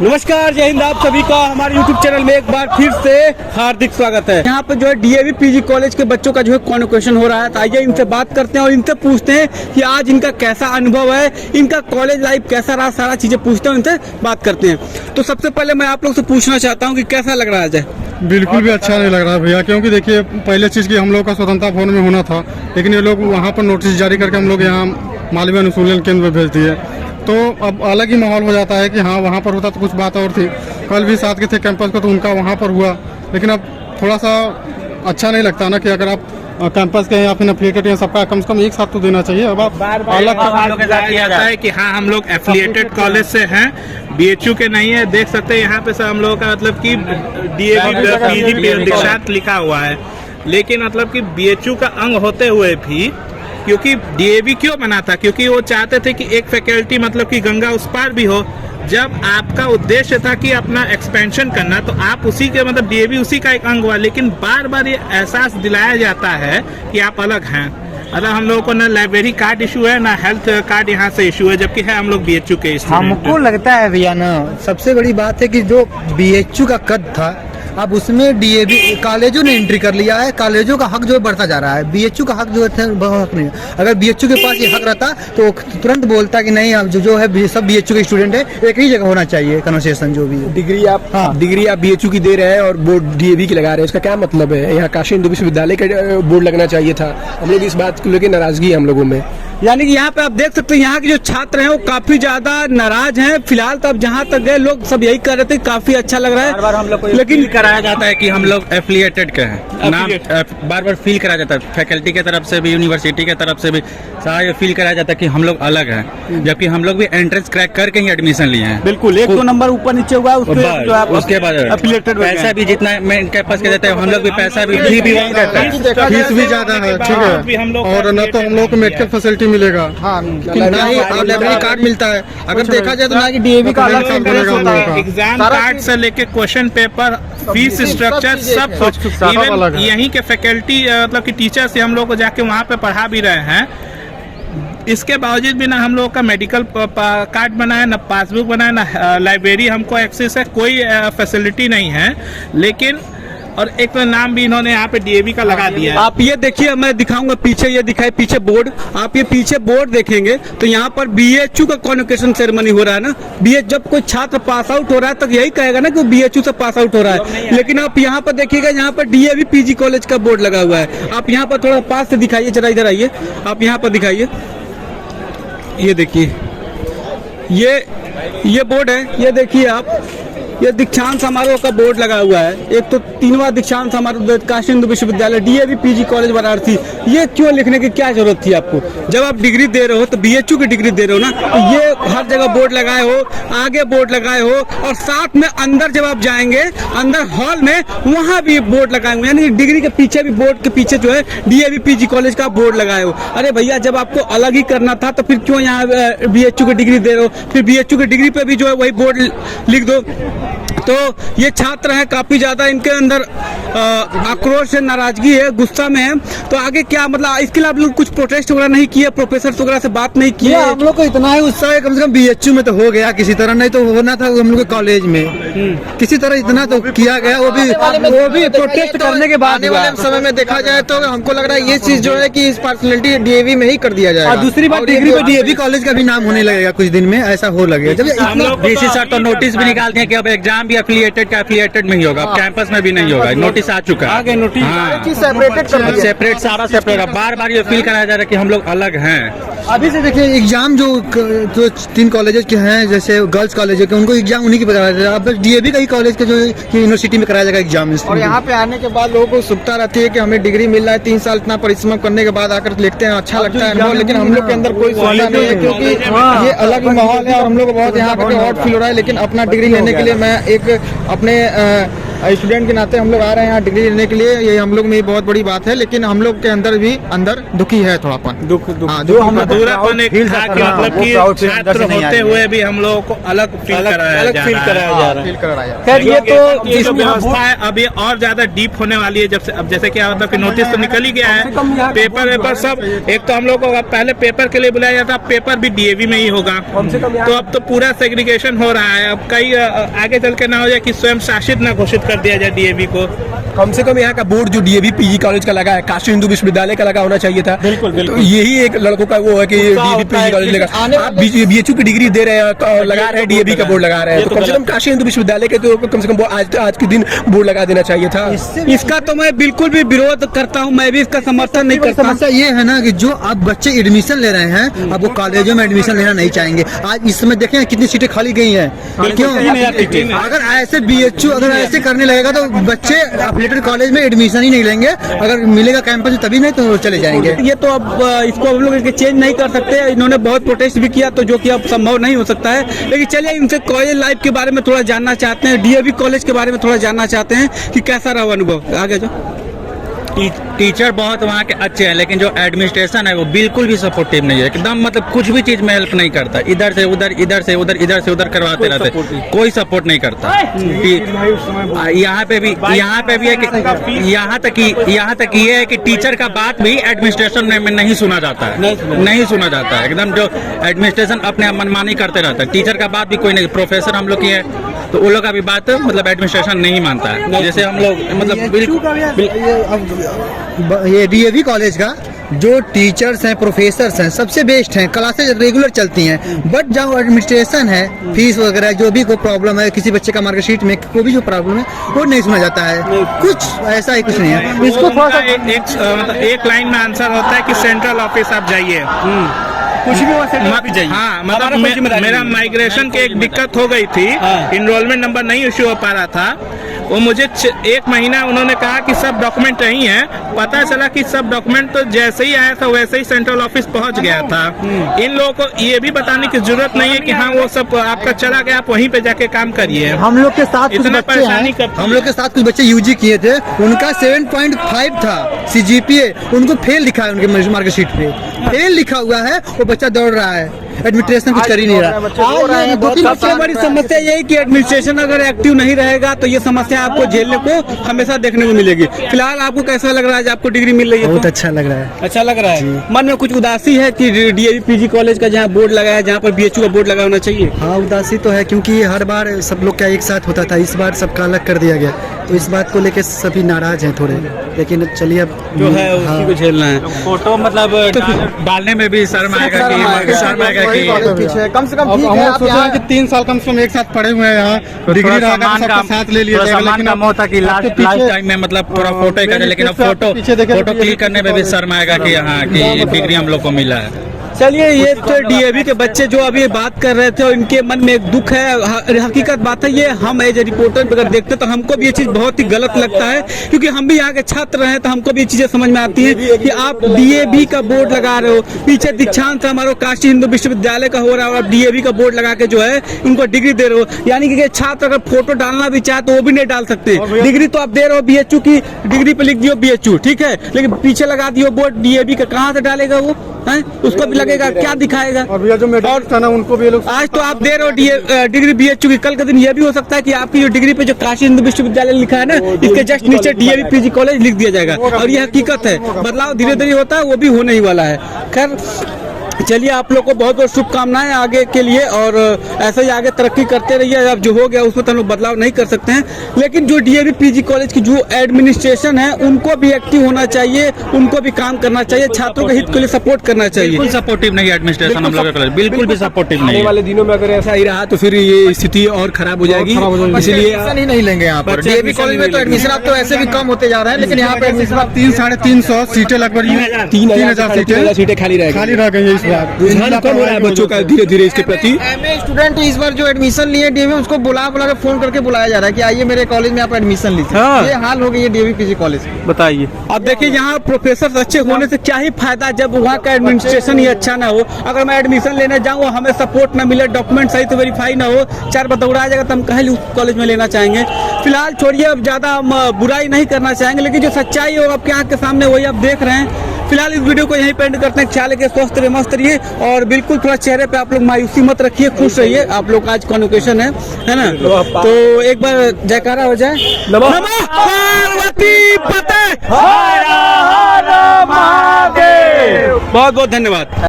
नमस्कार, जय हिंद। आप सभी का हमारे YouTube चैनल में एक बार फिर से हार्दिक स्वागत है। यहाँ पे जो है डीएवी पीजी कॉलेज के बच्चों का जो है कॉन्वोकेशन हो रहा है। तो आइए इनसे बात करते हैं और इनसे पूछते हैं कि आज इनका कैसा अनुभव है, इनका कॉलेज लाइफ कैसा रहा, सारा चीजें पूछते हैं, इनसे बात करते हैं। तो सबसे पहले मैं आप लोग से पूछना चाहता हूँ कि कैसा लग रहा है अजय? बिल्कुल भी अच्छा नहीं लग रहा है भैया, क्योंकि देखिए पहले चीज़ की हम लोग का स्वतंत्रता भवन में होना था, लेकिन ये लोग वहाँ पर नोटिस जारी करके हम लोग यहाँ मालवीय अनुशीलन केंद्र में भेज दिए। तो अब अलग ही माहौल हो जाता है कि हाँ वहाँ पर होता तो कुछ बात और थी। कल भी साथ के थे कैंपस को, तो उनका वहाँ पर हुआ, लेकिन अब थोड़ा सा अच्छा नहीं लगता ना कि अगर आप कैंपस के या फिर एफिलिएटेड सबका कम से कम एक साथ तो देना चाहिए। अब आप अलग हम लोग के साथ किया जाता है कि हाँ हम लोग एफिलिएटेड कॉलेज से हैं, बीएचयू के नहीं है। देख सकते हैं यहाँ पे सब हम लोगों का मतलब कि डीएवी पीजी दीक्षांत लिखा हुआ है, लेकिन मतलब कि बीएचयू का अंग होते हुए भी, क्योंकि डीएवी क्यों बना था, क्योंकि वो चाहते थे कि एक फैकल्टी मतलब कि गंगा उस पार भी हो। जब आपका उद्देश्य था कि अपना एक्सपेंशन करना, तो आप उसी के मतलब डीएवी उसी का एक अंग हुआ, लेकिन बार बार ये एहसास दिलाया जाता है कि आप अलग हैं। मतलब हम लोगों को ना लाइब्रेरी कार्ड इशू है, ना हेल्थ कार्ड यहाँ से इशू है, जबकि है हम लोग बीएचयू के स्टूडेंट। हमको लगता है भैया ना, सबसे बड़ी बात है कि जो बीएचयू का कद था, अब उसमें डीएवी कॉलेजों ने एंट्री कर लिया है। कॉलेजों का हक जो है बढ़ता जा रहा है, बीएचयू का हक जो है हक नहीं है। अगर बीएचयू के पास ये हक रहता तो तुरंत बोलता कि नहीं, अब जो है सब बीएचयू के स्टूडेंट है, एक ही जगह होना चाहिए कन्वर्सेशन जो भी है। डिग्री आप बीएचयू की दे रहे हैं और बोर्ड डीएवी की लगा रहे हैं, इसका क्या मतलब है? यहाँ काशी हिंदू विश्वविद्यालय का बोर्ड लगना चाहिए था। हम लोग इस बात को लेकर नाराजगी है हम लोगों में। यानी कि यहाँ पे आप देख सकते हैं यहाँ के जो छात्र हैं वो काफी ज्यादा नाराज हैं। फिलहाल तो अब जहाँ तक गए लोग सब यही कर रहे थे, काफी अच्छा लग रहा है। बार हम लोग को लेकिन कराया जाता है कि हम लोग एफिलिएटेड के हैं, नाम बार बार फील कराया जाता है, फैकल्टी के तरफ से भी, यूनिवर्सिटी के तरफ से भी सारा ये फील कराया जाता है कि हम लोग अलग हैं, जबकि हम लोग भी एंट्रेंस क्रैक करके ही एडमिशन लिए हैं। बिल्कुल, एक दो नंबर ऊपर नीचे हुआ है, उसके बाद एफिलिएटेड पैसा भी जितना मेन कैंपस के देते हैं, हम लोग भी पैसा भी वही रहता है, फीस भी ज्यादा है, ठीक है, और न तो हम लोग को मेडिकल फैसिलिटी मिलेगा, ना ही लाइब्रेरी कार्ड मिलता है। अगर देखा जाए तो ना कि डीएवी का अलग इंटरेस्ट होता है। एग्जाम कार्ड से लेके क्वेश्चन पेपर, फीस स्ट्रक्चर, सब कुछ। इवन यहीं के फैकल्टी मतलब कि टीचर से हम लोग को जाके वहाँ पे पढ़ा भी रहे हैं। इसके बावजूद भी ना हम लोग का मेडिकल कार्ड बना है, ना पासबुक बना है, ना लाइब्रेरी हमको एक्सेस है, कोई फैसिलिटी नहीं है। लेकिन और एक तो नाम भी इन्होंने यहाँ पे डीएवी का लगा दिया है। आप ये देखिए, मैं दिखाऊंगा पीछे, ये दिखाए पीछे बोर्ड। आप ये पीछे बोर्ड देखेंगे तो यहाँ पर बीएचयू का कॉन्वोकेशन सेरेमनी हो रहा है ना। जब कोई छात्र पास आउट हो रहा है तो यही कहेगा ना कि वो बीएचयू से पास आउट हो रहा है। लेकिन आप यहाँ पर देखिएगा, यहाँ पर डीएवी पीजी कॉलेज का बोर्ड लगा हुआ है। आप यहाँ पर थोड़ा पास से दिखाइए, जरा इधर आइए, आप यहाँ पर दिखाइए। ये देखिए, ये बोर्ड है, ये देखिए आप, ये दीक्षांत समारोह का बोर्ड लगा हुआ है। एक तो 3वां दीक्षांत समारोह काशी हिंदू विश्वविद्यालय डीएवी पीजी कॉलेज वाराणसी। ये क्यों लिखने की क्या जरूरत थी आपको? जब आप डिग्री दे रहे हो तो बीएचयू की डिग्री दे रहे हो ना, तो ये हर जगह बोर्ड लगाए हो, आगे बोर्ड लगाए हो, और साथ में अंदर जब आप जाएंगे अंदर हॉल में, वहाँ भी बोर्ड लगाए हुए, यानी डिग्री के पीछे भी, बोर्ड के पीछे जो है डीएवी पीजी कॉलेज का बोर्ड लगाए हो। अरे भैया, जब आपको अलग ही करना था तो फिर क्यों यहाँ बीएचयू की डिग्री दे रहे हो? फिर बीएचयू की डिग्री पे भी जो है वही बोर्ड लिख दो। तो ये छात्र हैं, काफी ज्यादा इनके अंदर आक्रोश है, नाराजगी है, गुस्सा में है। तो आगे क्या मतलब, इसके लिए आप लोग कुछ प्रोटेस्ट वगैरह नहीं किए, प्रोफेसर वगैरह से बात नहीं किए? हम लोग को इतना ही उत्साह है, कम से कम बीएचयू में तो हो गया किसी तरह, नहीं तो होना था हम लोग के कॉलेज में किसी तरह, इतना तो किया गया। वो भी प्रोटेस्ट करने के बाद आने वाले समय में देखा जाए तो हमको लग रहा है ये चीज जो है कि इस पर्सनैलिटी डीएवी में ही कर दिया जाएगा। और दूसरी बात, डिग्री पे डीएवी कॉलेज का भी नाम होने लगेगा कुछ दिन में, ऐसा हो लगेगा। जब डीसी सर तो नोटिस भी निकालते हैं कि अब एग्जाम भी एफिलिएटेड का एफिलिएटेड में ही होगा, कैंपस में भी नहीं होगा। नोटिस आ चुका है, नोटिस सेपरेट, सारा सेपरेट। बार बार ये फील कराया जा रहा है कि हम लोग अलग हैं। अभी से देखिए, एग्जाम जो 3 कॉलेजेस के हैं, जैसे गर्ल्स कॉलेज के, उनको एग्जाम उन्हीं की कराया जाएगा। अब बस डीएवी का ही कॉलेज के जो यूनिवर्सिटी में कराया जाएगा एग्जाम। और यहाँ पे आने के बाद लोगों को उत्सुकता रहती है कि हमें डिग्री मिल रहा है, 3 साल इतना परिश्रम करने के बाद आकर लिखते हैं, अच्छा लगता है। लेकिन हम लोग के अंदर कोई सुविधा नहीं है, क्योंकि ये अलग माहौल है और हम लोग बहुत यहाँ पे ऑड फील हो रहा है। लेकिन अपना डिग्री लेने के लिए मैं एक अपने स्टूडेंट के नाते हम लोग आ रहे हैं यहाँ डिग्री लेने के लिए, ये हम लोग में बहुत बड़ी बात है, लेकिन हम लोग के अंदर भी दुखी है थोड़ापन। हाँ, जो हम अधूरापन एक था कि मतलब कि छात्र होते हुए भी हम लोगों को अलग फील कराया जा रहा है। खैर ये तो ये जो व्यवस्था है अब ये और ज्यादा डीप होने वाली है, जब से अब जैसे क्या मतलब कि नोटिस तो निकल ही गया है, पेपर सब। एक तो हम लोग को पहले पेपर के लिए बुलाया जाता, पेपर भी डीएवी में ही होगा, तो अब तो पूरा सेग्रीगेशन हो रहा है। अब कई आगे चल के ना हो जाए कि स्वयं शासित ना घोषित कर दिया जाए डीएवी को। कम से कम यहाँ का बोर्ड जो डीएवी पीजी कॉलेज का लगा है, काशी हिंदू विश्वविद्यालय का लगा होना चाहिए था। बिल्कुल तो यही एक लड़कों का वो है कि डीएवी पीजी कॉलेज लगा, आप बीएचयू की डिग्री दे रहे हैं, लगा रहे हैं डीएवी का बोर्ड लगा रहे हैं, तो कम से कम काशी हिंदू विश्वविद्यालय के तो कम से कम आज के दिन बोर्ड लगा देना चाहिए था। इसका तो मैं बिल्कुल भी विरोध करता हूँ, मैं भी इसका समर्थन नहीं करता। समस्या ये है ना कि जो अब बच्चे एडमिशन ले रहे हैं, अब वो कॉलेजों में एडमिशन लेना नहीं चाहेंगे। आज इस समय देखें कितनी सीटें खाली गई हैं, क्यों? अगर ऐसे बीएचयू अगर ऐसे करने लगेगा तो बच्चे एफिलिएटेड कॉलेज में एडमिशन ही नहीं लेंगे, अगर मिलेगा कैंपस तभी नहीं तो चले जाएंगे। ये तो अब इसको हम लोग चेंज नहीं कर सकते। इन्होंने बहुत प्रोटेस्ट भी किया, तो जो कि अब संभव नहीं हो सकता है। लेकिन चलिए इनसे कॉलेज लाइफ के बारे में थोड़ा जानना चाहते हैं, डीएवी कॉलेज के बारे में थोड़ा जानना चाहते हैं कि कैसा रहा अनुभव। आगे जो टीचर बहुत वहाँ के अच्छे हैं, लेकिन जो एडमिनिस्ट्रेशन है वो बिल्कुल भी सपोर्टिव नहीं है, एकदम मतलब कुछ भी चीज में हेल्प नहीं करता, इधर से उधर इधर से उधर इधर से उधर करवाते रहते, कोई सपोर्ट नहीं करता। यहाँ पे भी है कि यहाँ तक ये है कि टीचर का बात भी एडमिनिस्ट्रेशन में नहीं सुना जाता है, नहीं सुना जाता है। एकदम जो एडमिनिस्ट्रेशन अपने मनमानी करते रहता है, टीचर का बात भी कोई नहीं। प्रोफेसर हम लोग की है तो वो लोग का भी बात मतलब एडमिनिस्ट्रेशन नहीं मानता है। जैसे हम लोग मतलब ये डीएवी कॉलेज का जो टीचर्स हैं, प्रोफेसर्स हैं, सबसे बेस्ट हैं, क्लासेज रेगुलर चलती हैं। बट जहाँ एडमिनिस्ट्रेशन है, फीस वगैरह जो भी कोई प्रॉब्लम है, किसी बच्चे का मार्कशीट में कोई भी जो प्रॉब्लम है वो नहीं सुना जाता है। कुछ ऐसा ही कुछ नहीं है। इसको थोड़ा सा एक लाइन में आंसर होता है कि सेंट्रल ऑफिस आप जाइए, कुछ भी वहाँ जाइए। हाँ, मतलब मेरा माइग्रेशन की एक दिक्कत हो गई थी, इनरोलमेंट नंबर नहीं इश्यू हो पा रहा था। वो मुझे 1 महीना उन्होंने कहा कि सब डॉक्यूमेंट नहीं है, पता चला कि सब डॉक्यूमेंट तो जैसे ही आया था वैसे ही सेंट्रल ऑफिस पहुंच गया था। इन लोगों को ये भी बताने की जरूरत नहीं है कि हाँ वो सब आपका चला गया, आप वहीं पे जाके काम करिए। हम लोग के साथ कुछ इतना बच्चे परेशानी हैं, हम लोग के साथ कुछ बच्चे यूजी किए थे, उनका 7.5 था सीजीपीए, उनको फेल लिखा है, उनके मार्कशीट पे फेल लिखा हुआ है, वो बच्चा दौड़ रहा है, एडमिनिस्ट्रेशन कुछ कर ही नहीं रहा। सबसे बड़ी समस्या यही कि एडमिनिस्ट्रेशन अगर एक्टिव नहीं रहेगा तो ये समस्या आपको झेलने को हमेशा देखने को मिलेगी। फिलहाल आपको कैसा लग रहा है? आपको डिग्री मिल रही है? बहुत अच्छा लग रहा है। अच्छा लग रहा है। मन में कुछ उदासी है कि डीएवी पीजी कॉलेज का जहाँ बोर्ड लगा है, जहाँ पर बीएचयू का बोर्ड लगा होना चाहिए? हाँ, उदासी तो है, क्योंकि हर बार सब लोग का एक साथ होता था, इस बार सबका अलग कर दिया गया, तो इस बात को लेकर सभी नाराज हैं थोड़े। लेकिन चलिए अब जो है उसी को झेलना है। फोटो मतलब डालने में भी शर्म आएगा कि कम से कम ठीक है। आप यहाँ 3 साल कम से कम एक साथ पढ़े हुए हैं, यहाँ डिग्री सबका साथ ले लिया जाएगा, लेकिन काम होता कि लास्ट टाइम में मतलब पूरा फोटो ही करे, लेकिन अब फोटो क्लिक करने में भी शर्म आएगा कि यहाँ की डिग्री हम लोग को मिला है। चलिए, ये तो डीएवी के बच्चे जो अभी बात कर रहे थे और इनके मन में एक दुख है। हकीकत बात है, ये हम एज ए रिपोर्टर अगर देखते तो हमको भी ये चीज बहुत ही गलत लगता है, क्योंकि हम भी यहाँ के छात्र हैं, तो हमको भी ये चीजें समझ में आती है कि आप डीएवी का बोर्ड लगा रहे हो, पीछे दीक्षांत समारोह काशी हिंदू विश्वविद्यालय का हो रहा है और आप डीएवी का बोर्ड लगा के जो है उनको डिग्री दे रहे हो। यानी कि छात्र अगर फोटो डालना भी चाहे तो वो भी नहीं डाल सकते। डिग्री तो आप दे रहे हो, बीएचयू की डिग्री पे लिख दियो बीएचयू, ठीक है, लेकिन पीछे लगा दियो बोर्ड डीएवी का, कहाँ से डालेगा वो? उसको भी लगेगा, क्या दिखाएगा? और भैया जो मेडल था ना, उनको भी लोग आज तो आप दे रहे हो डिग्री बीएचयू की, कल के दिन ये भी हो सकता है कि आपकी जो डिग्री पे जो काशी हिंदू विश्वविद्यालय लिखा है ना, इसके जस्ट नीचे डीएवी पीजी कॉलेज लिख दिया जाएगा। और यह हकीकत है, बदलाव धीरे धीरे होता है, वो भी होने ही वाला है। खैर, चलिए, आप लोग को बहुत बहुत शुभकामनाएं आगे के लिए, और ऐसे ही आगे तरक्की करते रहिए। अब जो हो गया उसमें तो हम लोग बदलाव नहीं कर सकते हैं, लेकिन जो डीएवी पीजी कॉलेज की जो एडमिनिस्ट्रेशन है उनको भी एक्टिव होना चाहिए, उनको भी काम करना चाहिए, छात्रों के हित के लिए सपोर्ट करना चाहिए। बिल्कुल सपोर्टिव नहीं है एडमिनिस्ट्रेशन हम लोग का, बिल्कुल भी सपोर्टिव नहीं है। आने वाले दिनों में अगर ऐसा ही रहा तो फिर ये स्थिति और खराब हो जाएगी, इसलिए एडमिशन ही नहीं लेंगे यहाँ पर। डीएवी कॉलेज में तो एडमिशन आप तो ऐसे भी कम होते जा रहे हैं, लेकिन यहाँ पे एडमिशन 300-350 सीटें लगभग 3000 सीटें खाली रह गई है इस बार। रुझान कम हो रहा है बच्चों का धीरे धीरे इसके प्रति। स्टूडेंट इस बार जो एडमिशन लिए डीएवी उसको बुला के फोन करके बुलाया जा रहा है कि आइए मेरे कॉलेज में आप एडमिशन लीजिए। हाँ। ये हाल हो गई है डीएवी पीजी कॉलेज की। बताइए, अब देखिए यहाँ प्रोफेसर अच्छे होने से क्या ही फायदा जब वहाँ का एडमिनिस्ट्रेशन ही अच्छा ना हो। अगर मैं एडमिशन लेने जाऊँ हमें सपोर्ट ना मिले, डॉक्यूमेंट सही तो वेरीफाई ना हो, 4 बार दौड़ा जाएगा तो हम कहीं उस कॉलेज में लेना चाहेंगे। फिलहाल छोड़िए, अब ज्यादा हम बुराई नहीं करना चाहेंगे, लेकिन जो सच्चाई है वो आपके आँख के सामने वही आप देख रहे हैं। फिलहाल इस वीडियो को यहीं पे एंड करते हैं। ख्याल है स्वस्थ रहिए, मस्त रहिए और बिल्कुल थोड़ा चेहरे पे आप लोग मायूसी मत रखिए, खुश रहिए। आप लोग आज कॉन्वोकेशन है ना, तो एक बार जयकारा हो जाए। नमः पार्वती पते, बहुत बहुत धन्यवाद।